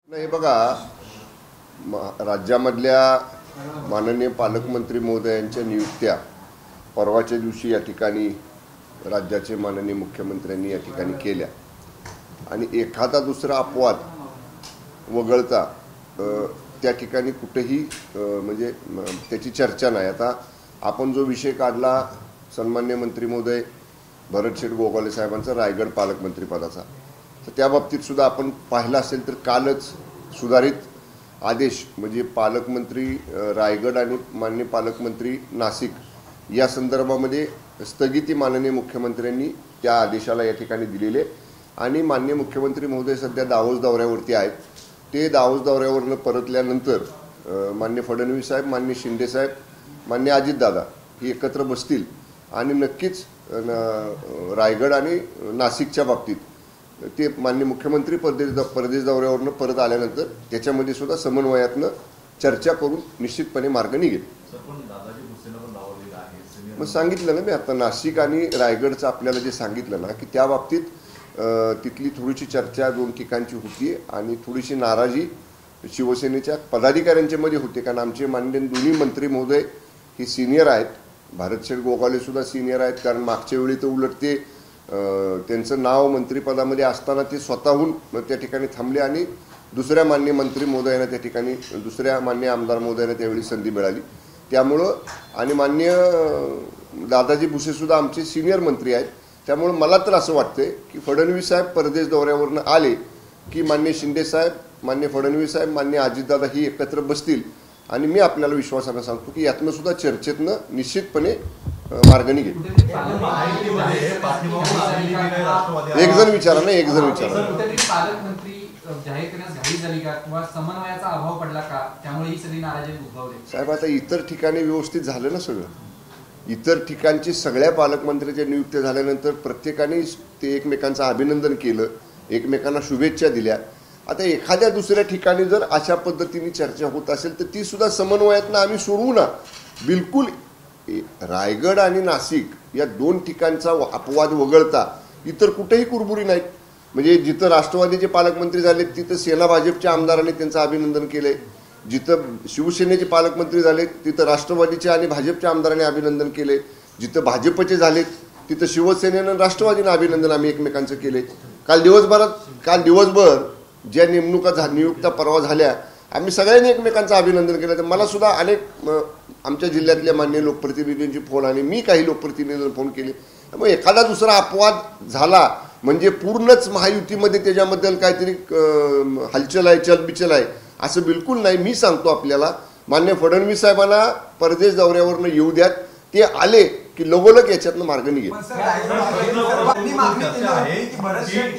नाही बघा, राज्यामधल्या माननीय पालकमंत्री महोदयांच्या नियुक्त्या परवाच्या दिवशी या ठिकाणी राज्याचे माननीय मुख्यमंत्र्यांनी या ठिकाणी केल्या आणि एखादा दुसरा अपवाद वगळता त्या ठिकाणी कुठेही म्हणजे त्याची चर्चा नाही। आता आपण जो विषय काढला सन्माननीय मंत्री महोदय भरतशेठ गोगावले साहेबांचा रायगड पालकमंत्री पदाचा, तर त्या बाबतीत सुद्धा आपण पाहिलं असेल तर कालच सुधारित आदेश म्हणजे पालकमंत्री रायगड आणि माननीय पालकमंत्री नाशिक या संदर्भामध्ये स्थगिती माननीय मुख्यमंत्र्यांनी त्या आदेशाला या ठिकाणी दिलेले आणि माननीय मुख्यमंत्री महोदय सध्या दावोस दौऱ्यावरती आहेत। ते दावोस दौऱ्यावरनं परतल्यानंतर माननीय फडणवीस साहेब, माननीय शिंदे साहेब, माननीय अजितदादा ही एकत्र बसतील आणि नक्कीच रायगड आणि नाशिकच्या बाबतीत ते माननीय मुख्यमंत्री परदेश दौऱ्यावरनं परत आल्यानंतर त्याच्यामध्ये सुद्धा समन्वयातनं चर्चा करून निश्चितपणे मार्ग निघेल। मग सांगितलं ना मी आता नाशिक आणि रायगडचं आपल्याला जे सांगितलं ना की त्या बाबतीत तिथली थोडीशी चर्चा दोन ठिकाणची होती आणि थोडीशी नाराजी शिवसेनेच्या पदाधिकाऱ्यांच्या मध्ये होते, कारण आमचे माननीय दोन्ही मंत्री महोदय हे सिनियर आहेत। भरतशेठ गोगावले सुद्धा सिनियर आहेत, कारण मागच्या वेळी तर उलट ते त्यांचं नाव मंत्रिपदामध्ये असताना ते स्वतःहून त्या ठिकाणी थांबले आणि दुसऱ्या माननीय मंत्री महोदयांना त्या ठिकाणी दुसऱ्या माननीय आमदार महोदयांना त्यावेळी संधी मिळाली। त्यामुळं आणि माननीय दादाजी भुसे सुद्धा आमचे सिनियर मंत्री आहेत। त्यामुळे मला तर असं वाटतंय की फडणवीस साहेब परदेश दौऱ्यावरनं आले की माननीय शिंदे साहेब, माननीय फडणवीस साहेब, माननीय अजितदादा ही एकत्र बसतील आणि मी आपल्याला विश्वासानं सांगतो की यातनं सुद्धा चर्चेतनं निश्चितपणे मार्ग निघेल। एक जण विचारा ना, एक जण विचारा। साहेब आता इतर ठिकाणी व्यवस्थित झालं ना सगळं, इतर ठिकाणची सगळ्या पालकमंत्र्यांच्या नियुक्त्या झाल्यानंतर प्रत्येकाने ते एकमेकांचं अभिनंदन केलं, एकमेकांना शुभेच्छा दिल्या। आता एखाद्या दुसऱ्या ठिकाणी जर अशा पद्धतीने चर्चा होत असेल तर ती सुद्धा समन्वयातनं आम्ही सोडवू ना। बिलकुल रायगड आणि नाशिक या दोन ठिकाणचा अपवाद वगळता इतर कुठेही कुरबुरी नाहीत। म्हणजे जिथं राष्ट्रवादीचे पालकमंत्री झाले तिथं सेना भाजपच्या आमदारांनी त्यांचं अभिनंदन केलंय, जिथं शिवसेनेचे पालकमंत्री झाले तिथं राष्ट्रवादीच्या आणि भाजपच्या आमदारांनी अभिनंदन केले, जिथं भाजपचे झाले तिथं शिवसेनेनं राष्ट्रवादीनं अभिनंदन आम्ही एकमेकांचं केले। काल दिवसभर ज्या नियुक्त्या परवा झाल्या आम्ही सगळ्यांनी एकमेकांचं अभिनंदन केलं। तर मला सुद्धा अनेक आमच्या जिल्ह्यातल्या मान्य लोकप्रतिनिधींची फोन आणि मी काही लोकप्रतिनिधींना फोन केले। त्यामुळे एखादा दुसरा अपवाद झाला म्हणजे पूर्णच महायुतीमध्ये त्याच्याबद्दल काहीतरी हलचल आहे, चलबिचल आहे असं बिलकुल नाही। मी सांगतो आपल्याला मान्य फडणवीस साहेबांना परदेश दौऱ्यावरनं येऊ द्यात, ते आले की लगोलग याच्यातनं मार्ग निघेल।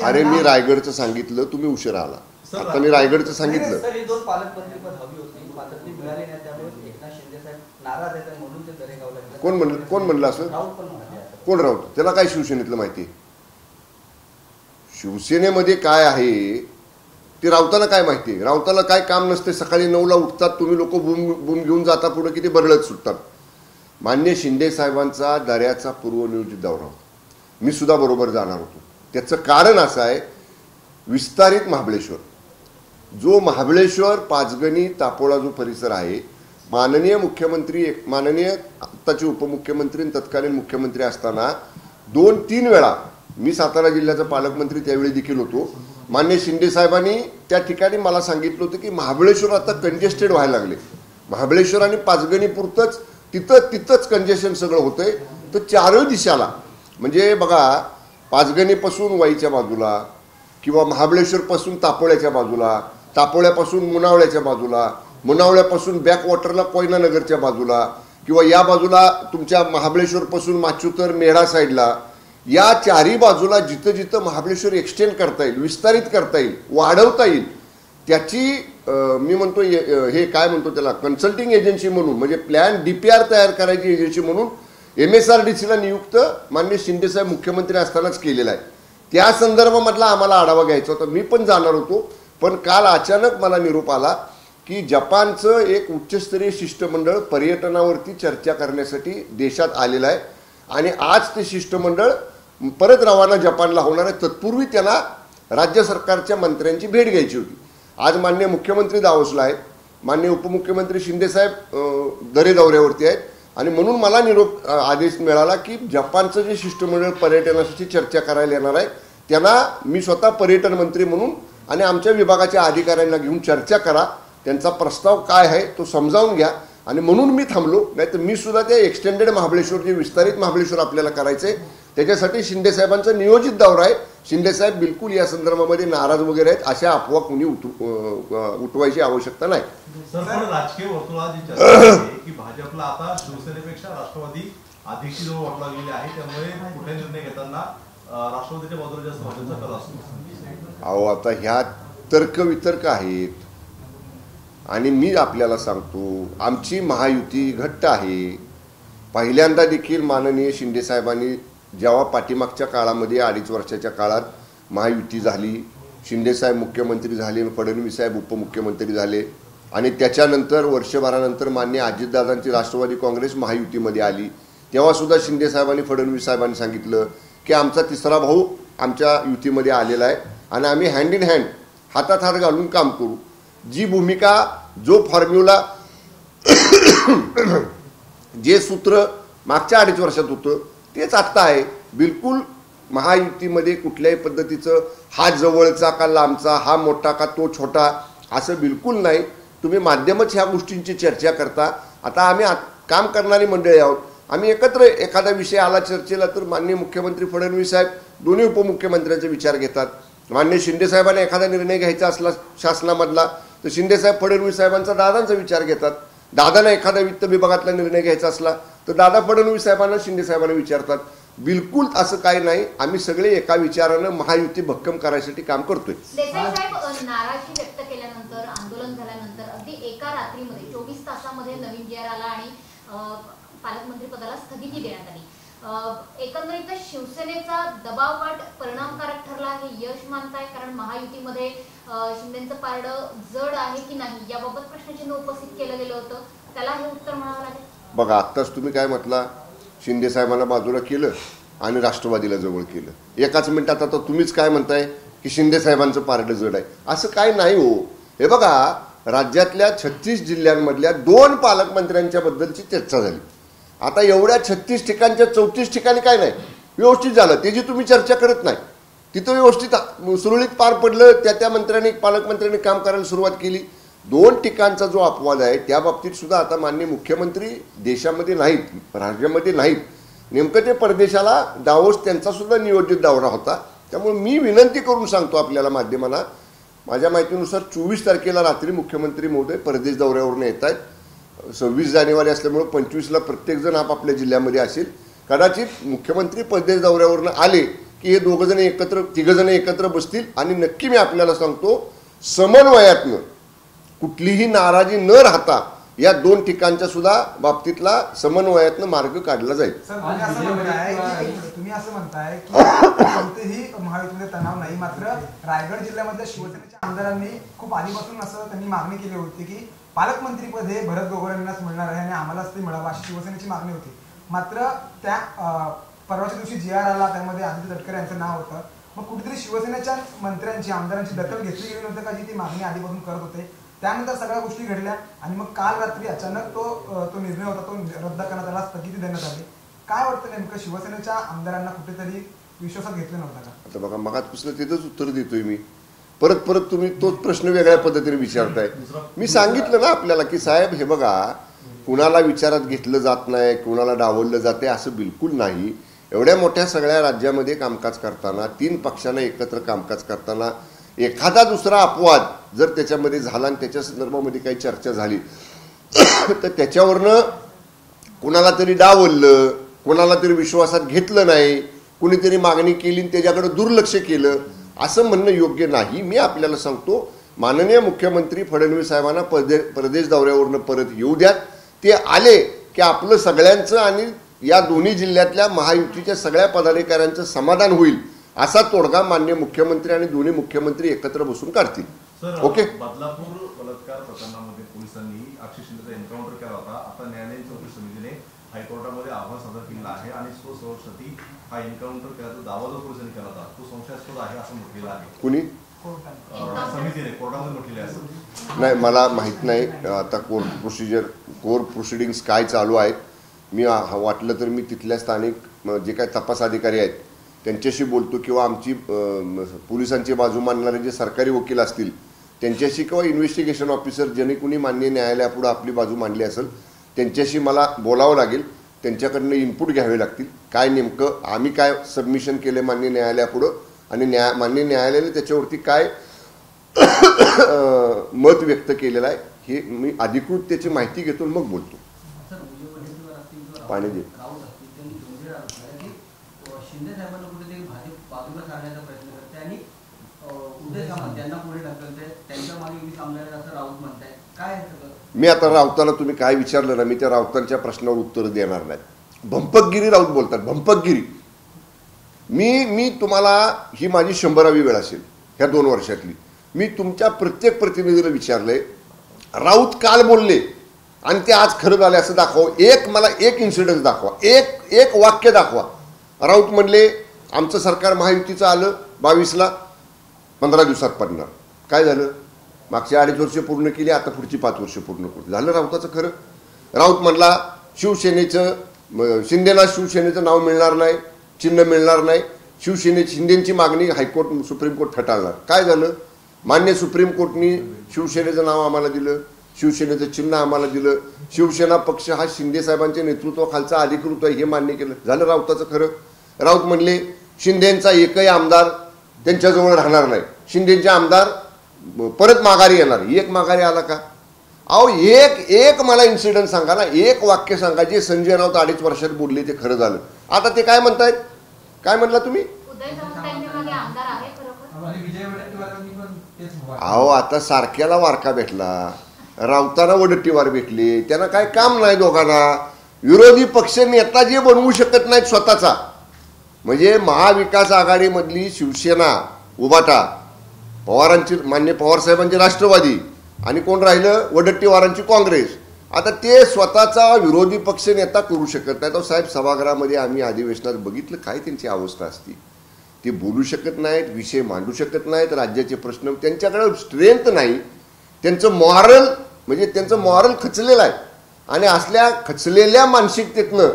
अरे मी रायगडचं सांगितलं, तुम्ही उशिरा आला। आता मी रायगडचं सांगितलं। कोण म्हणलं असं? कोण राऊत? त्याला काय शिवसेनेतलं माहिती? शिवसेनेमध्ये काय आहे ते राऊताला काय माहिती? राऊताला काय काम नसते, सकाळी 9ला उठतात, तुम्ही लोक बूम घेऊन जाता पुढे किती बरळत सुटतात। मान्य शिंदे साहेबांचा दर्याचा पूर्वनियोजित दौरा होता, मी सुद्धा बरोबर जाणार होतो। त्याचं कारण असं आहे, विस्तारित महाबळेश्वर, जो महाबळेश्वर पाचगणी तापोळा जो परिसर आहे, माननीय मुख्यमंत्री माननीय आत्ताचे उपमुख्यमंत्री आणि तत्कालीन मुख्यमंत्री असताना 2-3 वेळा मी सातारा जिल्ह्याचा पालकमंत्री त्यावेळी देखील होतो, मान्य शिंदे साहेबांनी त्या ठिकाणी मला सांगितलं होतं की महाबळेश्वर आता कंजेस्टेड व्हायला लागले, महाबळेश्वर आणि पाचगणी पुरतच तिथंच कंजेशन सगळं होतंय। तर चारही दिशाला म्हणजे बघा, पाचगणीपासून वाईच्या बाजूला किंवा महाबळेश्वरपासून तापोळ्याच्या बाजूला, तापोळ्यापासून मुनावळ्याच्या बाजूला, मुनावळ्यापासून बॅकवॉटरला कोयना नगरच्या बाजूला किंवा या बाजूला तुमच्या महाबळेश्वरपासून माचुतर मेढा साईडला, या चारही बाजूला जिथं जिथं महाबळेश्वर एक्सटेंड करता येईल, विस्तारित करता येईल, वाढवता येईल, त्याची मी म्हणतो हे काय म्हणतो त्याला कन्सल्टिंग एजन्सी म्हणून म्हणजे प्लॅन DPR तयार करायची एजन्सी म्हणून MSRDCला नियुक्त माननीय शिंदे साहेब मुख्यमंत्री असतानाच केलेला आहे। त्या संदर्भामधला आम्हाला आढावा घ्यायचा होता, मी पण जाणार होतो। पण काल अचानक मला निरोप आला की जपानचं एक उच्चस्तरीय शिष्टमंडळ पर्यटनावरती चर्चा करण्यासाठी देशात आलेलं आहे आणि आज ते शिष्टमंडळ परत रवाना जपानला होणार आहे। तत्पूर्वी त्यांना राज्य सरकारच्या मंत्र्यांची भेट घ्यायची होती आज माननीय मुख्यमंत्री दावोसला आहेत, माननीय उपमुख्यमंत्री शिंदेसाहेब दरे दौऱ्यावरती आहेत आणि म्हणून मला निरोप आदेश मिळाला की जपानचं जे शिष्टमंडळ पर्यटनासाठी चर्चा करायला येणार आहे त्यांना मी स्वतः पर्यटन मंत्री म्हणून आणि आमच्या विभागाच्या अधिकाऱ्यांना घेऊन चर्चा करा, त्यांचा प्रस्ताव काय आहे तो समजावून घ्या आणि म्हणून मी थांबलो. नाहीतर मी सुद्धा ते एक्सटेंडेड महाबळेश्वर जे विस्तारित महाबळेश्वर आपल्याला करायचे त्याच्यासाठी शिंदेसाहेबांचा नियोजित दौरा आहे. शिंदेसाहेब बिलकुल या संदर्भामध्ये नाराज वगैरे आहेत, अशा अफवा कुणी उठवायची आवश्यकता नाही. सर, राजकीय वर्तुळात जी चर्चा आहे की भाजपला आता शिवसेनेपेक्षा राष्ट्रवादी अधिकची जवळ वाटू लागलेली आहे, त्यामुळे कुठे निर्णय घेताना राष्ट्रवादीच्या बाजूला जास्त भाजपचा कल असतो. अहो आता ह्या तर्क वितर्क आहेत आणि मी आपल्याला सांगतो आमची महायुती घट्ट आहे. पहिल्यांदा देखील माननीय शिंदेसाहेबांनी जेव्हा पाठीमागच्या काळामध्ये 2.5 वर्षाच्या काळात महायुती झाली, शिंदेसाहेब मुख्यमंत्री झाले, फडणवीस साहेब उपमुख्यमंत्री झाले आणि त्याच्यानंतर वर्षभरानंतर माननीय अजितदादांची राष्ट्रवादी काँग्रेस महायुतीमध्ये आली, तेव्हासुद्धा शिंदेसाहेबांनी फडणवीस साहेबांनी सांगितलं की आमचा तिसरा भाऊ आमच्या युतीमध्ये आलेला आहे आणि आम्ही हँड इन हँड हातात हात घालून काम करू. जी भूमिका, जो फॉर्म्युला, जे सूत्र मागच्या 2.5 वर्षात होतं तेच आत्ता आहे. बिलकुल महायुतीमध्ये कुठल्याही पद्धतीचं हा जवळचा का लांबचा, हा मोठा का तो छोटा असं बिलकुल नाही. तुम्ही माध्यमच ह्या गोष्टींची चर्चा करता. आता आम्ही काम करणारी मंडळी आहोत, आम्ही एकत्र एखादा विषय आला चर्चेला तर माननीय मुख्यमंत्री फडणवीस साहेब दोन्ही उपमुख्यमंत्र्यांचा विचार घेतात. माननीय शिंदेसाहेबांना एखादा निर्णय घ्यायचा असला शासनामधला तर शिंदेसाहेब फडणवीस साहेबांचा दादांचा विचार घेतात. दादांना एखादा वित्त विभागातला निर्णय घ्यायचा असला तर दादा फडणवीस साहेबांना शिंदेसाहेबांना विचारतात. बिलकुल असं काही नाही. आम्ही सगळे एका विचारानं महायुती भक्कम करायसाठी काम करतोय. नाराजी व्यक्त केल्यानंतर, आंदोलन झाल्यानंतर अगदी एका रात्रीमध्ये 24 तासामध्ये नवीन जी आर आला आणि पालकमंत्री पदाला स्थगिती देण्यात आली. एकंदरीत शिवसेनेचा दबाववाट परिणामकारक ठरला हे यश मानताय? कारण महायुतीमध्ये शिंदेचं पारडं जड आहे की नाही याबाबत प्रश्नचिन्ह उपस्थित केलं गेलं होतं, त्याला हे उत्तर म्हणावं लागेल. बघा आत्ताच तुम्ही काय म्हटला, शिंदे साहेबांना बाजूला केलं आणि राष्ट्रवादीला जवळ केलं. एकाच मिनिटात आता तुम्हीच काय म्हणताय की शिंदे साहेबांचं पारडं जड आहे. असं काय नाही हो. हे बघा, राज्यातल्या 36 जिल्ह्यांमधल्या 2 पालकमंत्र्यांच्या बद्दलची चर्चा झाली. आता एवढ्या 36 ठिकाणच्या 34 ठिकाणी काय नाही व्यवस्थित झालं, त्याची तुम्ही चर्चा करत नाही. तिथं व्यवस्थित सुरळीत पार पडलं, त्या मंत्र्यांनी पालकमंत्र्यांनी काम करायला सुरुवात केली. 2 ठिकाणचा जो अपवाद आहे त्या बाबतीत सुद्धा आता माननीय मुख्यमंत्री देशामध्ये नाहीत, राज्यामध्ये नाहीत, नेमकं ते परदेशाला दावोस त्यांचा सुद्धा नियोजित दौरा होता. त्यामुळे मी विनंती करून सांगतो आपल्याला माध्यमांना, माझ्या माहितीनुसार 24 तारखेला रात्री मुख्यमंत्री महोदय परदेश दौऱ्यावरून येत आहेत. 26 जानेवारी असल्यामुळे 25ला प्रत्येकजण आपापल्या जिल्ह्यामध्ये असेल. कदाचित मुख्यमंत्री परदेश दौऱ्यावरून आले की हे तिघजण एकत्र बसतील आणि नक्की मी आपल्याला सांगतो समन्वयातनं कुठलीही नाराजी न राहता या 2 ठिकाणच्या सुद्धा बाबतीतला समन्वयातनं मार्ग काढला जाईल. तुम्ही असं म्हणताय की कोणतेही महायुतीमध्ये तणाव नाही, मात्र रायगड जिल्ह्यामधल्या शिवसेनेच्या आमदारांनी खूप आधीपासून असं त्यांनी मागणी केली होती की पालकमंत्रीपद हे भरत गोगावले यांनाच मिळणार आहे आणि आम्हालाच ते मिळावं अशी शिवसेनेची मागणी होती. मात्र त्या परवाच्या दिवशी जी आर आला, त्यामध्ये आदित्य तटकरे यांचं नाव होतं. मग कुठेतरी शिवसेनेच्या मंत्र्यांची, आमदारांची दखल घेतली गेली नव्हती का, जी ती मागणी आधीपासून करत होते. त्यानंतर सगळ्या गोष्टी घडल्या आणि मग काल रात्री अचानक तो निर्णय होता तो रद्द करण्यात आला, स्थगिती देण्यात आली. काय वाटतं नेमकं शिवसेनेच्या आमदारांना कुठेतरी विश्वासात घेतलं नव्हतं का? आता बघा, मगाचपासून तिथंच उत्तर देतोय मी. परत तुम्ही तोच प्रश्न वेगळ्या पद्धतीने विचारताय. मी सांगितलं ना आपल्याला की साहेब हे बघा, कुणाला विचारात घेतलं जात नाही, कुणाला डावललं जाते असं बिलकुल नाही. एवढ्या मोठ्या सगळ्या राज्यामध्ये कामकाज करताना, 3 पक्षांना एकत्र कामकाज करताना एखादा दुसरा अपवाद जर त्याच्यामध्ये झाला आणि त्याच्या संदर्भामध्ये काही चर्चा झाली तर त्याच्यावरनं कुणाला तरी डावललं, कुणाला तरी विश्वासात घेतलं नाही, कुणीतरी मागणी केली आणि त्याच्याकडे दुर्लक्ष केलं असं म्हणणं योग्य नाही. मी आपल्याला सांगतो, माननीय मुख्यमंत्री फडणवीस साहेबांना परदेश दौऱ्यावरनं परत येऊ द्यात. ते आले की आपलं सगळ्यांचं आणि या दोन्ही जिल्ह्यातल्या महायुतीच्या सगळ्या पदाधिकाऱ्यांचं समाधान होईल असा तोडगा माननीय मुख्यमंत्री आणि दोन्ही मुख्यमंत्री एकत्र बसून काढतील. ओके. बदलापूर बलात्कार प्रकरणामध्ये पोलिसांनी अक्षय शिंदेचा एन्काउंटर केला होता. आता न्यायालयीन चौकशी समितीने हायकोर्टामध्ये अहवाल सादर केला आहे आणि स्वसंरक्षणासाठी हा एन्काउंटर केल्याचा दावा जो पोलिसांनी केला होता तो संशयास्पद आहे असं म्हटलेलं आहे. कुणी? समितीने कोर्टामध्ये म्हटलेले आहे असं. नाही, मला माहीत नाही आता कोर्ट प्रोसिडिंग्स काय चालू आहेत. मी वाटलं तर मी तिथल्या स्थानिक जे काय तपास अधिकारी आहेत त्यांच्याशी बोलतो, किंवा आमची पोलिसांची बाजू मांडणारे जे सरकारी वकील असतील त्यांच्याशी, किंवा इन्व्हेस्टिगेशन ऑफिसर ज्यांनी कुणी मान्य न्यायालयापुढे आपली बाजू मांडली असेल त्यांच्याशी मला बोलावं लागेल. त्यांच्याकडनं इनपुट घ्यावे लागतील, काय नेमकं आम्ही काय सबमिशन केले मान्य न्यायालयापुढं आणि मान्य न्यायालयाने त्याच्यावरती काय मत व्यक्त केलेलं आहे हे मी अधिकृत त्याची माहिती घेतो मग बोलतो. पाणी दे. शिंदे साहेबांना कुठेतरी भाजप बाजूला सारण्याचा प्रयत्न करते आणि उदय सामंत त्यांना पुढे ढकलते, त्यांच्या मागे मी सामने असं राऊत म्हणताय. काय मी आता राऊताला तुम्ही काय विचारलं ना, मी त्या राऊतांच्या प्रश्नावर उत्तर देणार नाही. भंपकगिरी राऊत बोलतात, भंपकगिरी. मी तुम्हाला ही माझी 100वी वेळ असेल ह्या 2 वर्षातली. मी तुमच्या प्रत्येक प्रतिनिधीला विचारलंय राऊत काल बोलले आणि ते आज खरं झाले असं दाखवा. मला एक इन्सिडेंट दाखवा, एक वाक्य दाखवा. राऊत म्हणले आमचं सरकार महायुतीचं आलं 22ला 15 दिवसात पडणार. काय झालं? मागची 2.5 वर्ष पूर्ण केली, आता पुढची 5 वर्ष पूर्ण करू झालं राऊताचं खरं. राऊत म्हणला शिंदेला शिवसेनेचं नाव मिळणार नाही, चिन्ह मिळणार नाही, शिंदेची मागणी हायकोर्ट सुप्रीम कोर्ट ठटाळणार. काय झालं? मान्य सुप्रीम कोर्टनी शिवसेनेचं नाव आम्हाला दिलं, शिवसेनेचं चिन्ह आम्हाला दिलं, शिवसेना पक्ष हा शिंदे साहेबांच्या नेतृत्वाखालचा अधिकृत आहे हे मान्य केलं. झालं राऊताचं खरं. राऊत म्हणले शिंदेचा एकही आमदार त्यांच्याजवळ राहणार नाही, शिंदेचे आमदार परत माघारी येणार. एक माघारी आला का? अहो एक मला इन्सिडेंट सांगा ना, एक वाक्य सांगा जे संजय राऊत 2.5 वर्षात बोलले ते खरं झालं. आता ते काय म्हणतायत? काय म्हणला तुम्ही? अहो आता सारख्याला वारका भेटला, राऊताना वडट्टीवार भेटले, त्यांना काय काम नाही दोघांना. विरोधी पक्ष नेता जे बनवू शकत नाहीत स्वतःचा, म्हणजे महाविकास आघाडीमधली शिवसेना उभाटा, पवारांची मान्य पवार साहेबांची राष्ट्रवादी आणि कोण राहिलं वडट्टीवारांची काँग्रेस. आता ते स्वतःचा विरोधी पक्ष नेता करू शकत नाही. तो साहेब सभागृहामध्ये आम्ही अधिवेशनात बघितलं काय त्यांची अवस्था असती. ते बोलू शकत नाहीत, विषय मांडू शकत नाहीत, राज्याचे प्रश्न, त्यांच्याकडे स्ट्रेंथ नाही, त्यांचं मॉरल खचलेलं आहे. आणि असल्या खचलेल्या मानसिकतेतनं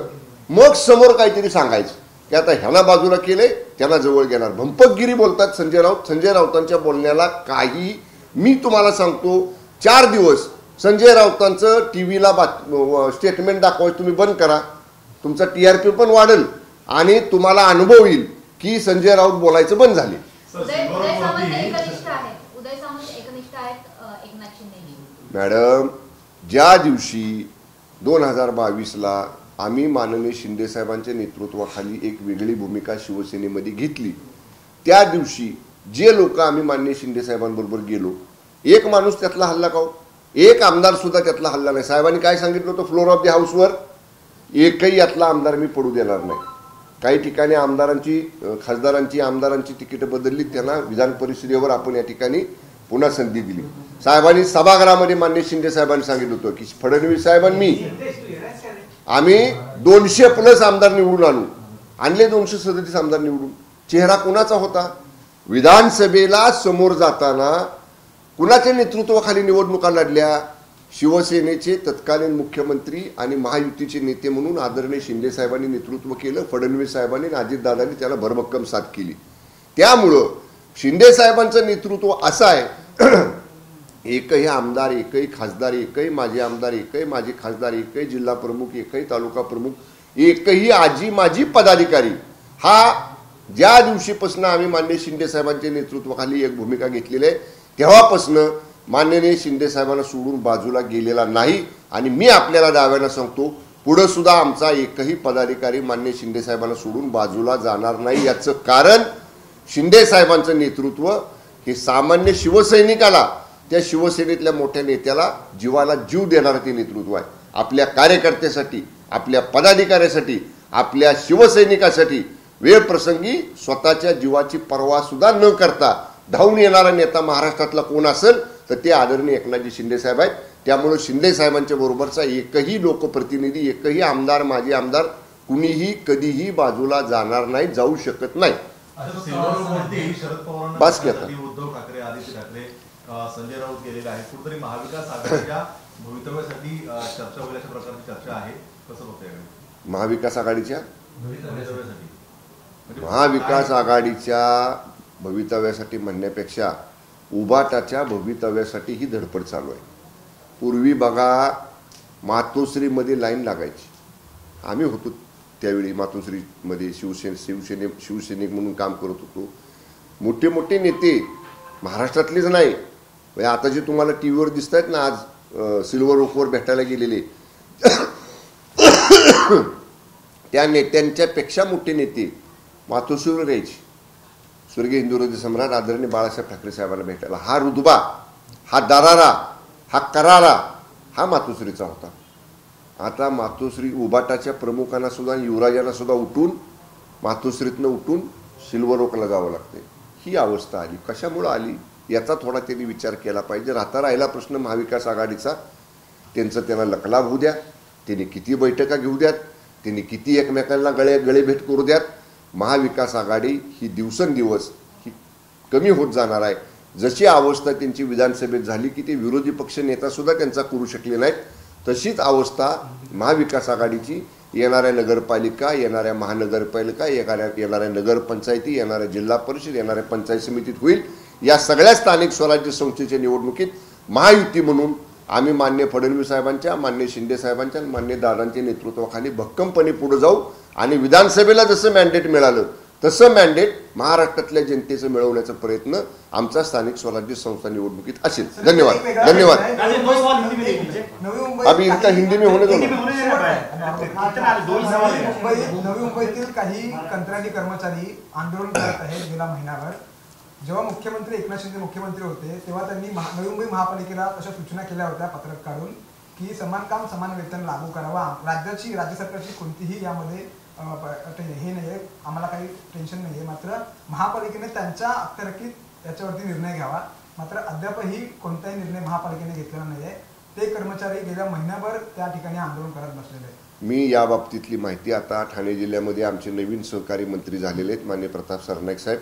मग समोर काहीतरी सांगायचं की आता ह्याला बाजूला केले त्याला जवळ घेणार. भंपकगिरी बोलतात संजय राऊत. संजय राऊतांच्या बोलण्याला काही, मी तुम्हाला सांगतो 4 दिवस संजय राऊतांचं टीव्हीला स्टेटमेंट दाखवायचं तुम्ही बंद करा, तुमचा TRP पण वाढेल आणि तुम्हाला अनुभव येईल की संजय राऊत बोलायचं बंद झाले. मॅडम, ज्या दिवशी 2022ला आम्ही माननीय शिंदे साहेबांच्या नेतृत्वाखाली एक वेगळी भूमिका शिवसेनेमध्ये घेतली, त्या दिवशी जे लोक आम्ही माननीय शिंदे साहेबांबरोबर गेलो, एक माणूस त्यातला हल्ला का, एक आमदार सुद्धा त्यातला हल्ला नाही. साहेबांनी काय सांगितलं होतं फ्लोर ऑफ द हाऊसवर, एकही यातला आमदार मी पडू देणार नाही. काही ठिकाणी खासदारांची आमदारांची तिकीट बदलली, त्यांना विधान परिषदेवर आपण या ठिकाणी पुन्हा संधी दिली. साहेबांनी सभागृहामध्ये मान्य शिंदे साहेबांनी सांगितलं होतं की फडणवीस साहेबांनी आम्ही 200+ आमदार निवडून आणले 237 आमदार निवडून. चेहरा कुणाचा होता? विधानसभेला समोर जाताना कुणाच्या नेतृत्वाखाली निवडणुका लढल्या? शिवसेनेचे तत्कालीन मुख्यमंत्री आणि महायुतीचे नेते म्हणून आदरणीय शिंदे साहेबांनी नेतृत्व केलं. फडणवीस साहेबांनी आणि अजितदादांनी त्याला भरभक्कम साथ केली. त्यामुळं शिंदे साहेबांचं नेतृत्व असं आहे, एकही आमदार, एकही खासदार, एकही माजी आमदार, एकही माजी खासदार, एकही जिल्हा प्रमुख, एकही तालुका प्रमुख, एकही आजी माजी पदाधिकारी हा ज्या दिवशीपासून आम्ही माननीय शिंदे साहेबांच्या नेतृत्वाखाली एक भूमिका घेतलेली आहे तेव्हापासून माननीय शिंदे साहेबांना सोडून बाजूला गेलेला नाही. आणि मी आपल्याला दाव्यानं सांगतो पुढे सुद्धा आमचा एकही पदाधिकारी माननीय शिंदे साहेबांना सोडून बाजूला जाणार नाही. याचं कारण शिंदे साहेबांचं नेतृत्व हे सामान्य शिवसैनिकाला, त्या शिवसेनेतल्या मोठ्या नेत्याला जीवाला जीव देणारं ते नेतृत्व आहे. आपल्या कार्यकर्त्यासाठी, आपल्या पदाधिकाऱ्यासाठी, आपल्या शिवसैनिकासाठी वेळ प्रसंगी स्वतःच्या जीवाची पर्वा सुद्धा न करता धावून येणारा नेता महाराष्ट्रातला कोण असेल तर ते आदरणीय एकनाथजी शिंदे साहेब आहेत. त्यामुळे शिंदे साहेबांच्या बरोबरचा एकही लोकप्रतिनिधी, एकही आमदार, माजी आमदार कुणीही कधीही बाजूला जाणार नाही, जाऊ शकत नाही. शरद पवारांना बस की आता. उद्धव ठाकरे आदित्य ठाकरे, संजय राऊत गेलेले आहेत. कुठेतरी महाविकास आघाडीच्या भवितव्यासाठी चर्चा होईल अशा प्रकारची चर्चा आहे. कसं होतं यावेळी महाविकास आघाडीच्या भवितव्यासाठी? महाविकास आघाडीच्या भवितव्यासाठी म्हणण्यापेक्षा उबाटाच्या भवितव्यासाठी ही धडपड चालू आहे. पूर्वी बघा मातोश्रीमध्ये लाईन लागायची. आम्ही होतो त्यावेळी मातोश्रीमध्ये शिवसैनिक म्हणून काम करत होतो. मोठे मोठे नेते महाराष्ट्रातलेच नाही, म्हणजे आता जे तुम्हाला टी व्हीवर दिसत आहेत ना आज सिल्वर ओकवर भेटायला गेलेले त्या नेत्यांच्या पेक्षा मोठे नेते मातोश्रीवर यायचे. स्वर्गीय हिंदुहृदय सम्राट आदरणीय बाळासाहेब ठाकरे साहेबांना भेटायला. हा रुतबा, हा दरारा, हा करारा हा मातोश्रीचा होता. आता मातोश्री उबाटाच्या प्रमुखांना सुद्धा, युवराजांना सुद्धा उठून मातोश्रीतनं उठून सिल्वर ओकला जावं लागते. ही अवस्था आली. कशामुळं आली याचा थोडा त्यांनी विचार केला पाहिजे. राहिला प्रश्न महाविकास आघाडीचा. त्यांना लकलाभ होऊ द्या, त्यांनी किती बैठका घेऊ द्यात, त्यांनी किती एकमेकांना गळेभेट करू द्यात. महाविकास आघाडी ही दिवसेंदिवस ही कमी होत जाणार आहे. जशी अवस्था त्यांची विधानसभेत झाली की ते विरोधी पक्ष नेता सुद्धा त्यांचा करू शकले नाहीत, तशीच अवस्था महाविकास आघाडीची येणाऱ्या नगरपालिका, येणाऱ्या महानगरपालिका, येणाऱ्या नगरपंचायती, येणाऱ्या जिल्हा परिषद, येणाऱ्या पंचायत समितीत होईल. या सगळ्या स्थानिक स्वराज्य संस्थेच्या निवडणुकीत महायुती म्हणून आम्ही मान्य फडणवीस साहेबांच्या, मान्य शिंदे साहेबांच्या, मान्य दादांच्या नेतृत्वाखाली भक्कमपणे पुढे जाऊ आणि विधानसभेला जसं मॅन्डेट मिळालं तसं मॅन्डेट महाराष्ट्रातल्या जनतेचं मिळवण्याचा प्रयत्न आमचा स्थानिक स्वराज्य संस्था निवडणुकीत असेल. धन्यवाद. धन्यवाद. अभी इनका हिंदी में होने दो. नवी मुंबईतील काही कंत्राटी कर्मचारी आंदोलन करत आहेत गेला महिनाभर. जेव्हा मुख्यमंत्री एकनाथ शिंदे मुख्यमंत्री होते तेव्हा त्यांनी नवी मुंबई महापालिकेला अशा सूचना केल्या होत्या पत्रक काढून की समान काम समान वेतन लागू करावा. राज्य सरकारची कोणतीही यामध्ये हे नाहीये, आम्हाला काही टेन्शन नाहीये. मात्र महापालिकेने त्यांच्या अखत्यारीत याच्यावरती निर्णय घ्यावा. मात्र अद्यापही कोणताही निर्णय महापालिकेने घेतलेला नाहीये. ते कर्मचारी गेल्या महिन्याभर त्या ठिकाणी आंदोलन करत बसलेले आहेत. मी या बाबतीतली माहिती, आता ठाणे जिल्ह्यामध्ये आमचे नवीन सहकारी मंत्री झालेले आहेत मान्य प्रताप सरनाईक साहेब,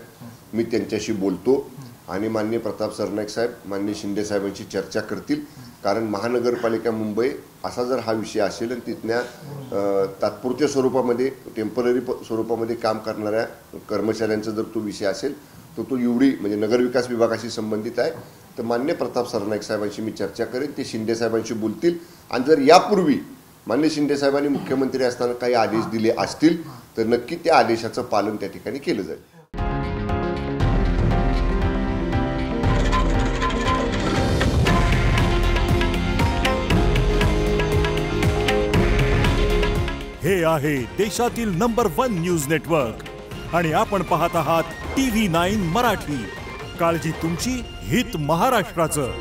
मी त्यांच्याशी बोलतो आणि मान्य प्रताप सरनाईक साहेब मान्य शिंदे साहेबांची चर्चा करतील. कारण महानगरपालिका मुंबई असा जर हा विषय असेल आणि तिथल्या तात्पुरत्या स्वरूपामध्ये, टेम्पररी स्वरूपामध्ये काम करणाऱ्या कर्मचाऱ्यांचा जर तो विषय असेल तर तो एवढी म्हणजे नगरविकास विभागाशी संबंधित आहे. तर मान्य प्रताप सरनाईक साहेबांशी मी चर्चा करेन, ते शिंदे साहेबांशी बोलतील. आणि जर यापूर्वी मान्य शिंदे साहेबांनी मुख्यमंत्री असताना काही आदेश दिले असतील तर नक्की त्या आदेशाचं पालन त्या ठिकाणी केलं जाईल. हे आहे देशातील नंबर 1 न्यूज नेटवर्क आणि आपण पाहत आहात TV9 मराठी. काळजी तुमची, हित महाराष्ट्राचं.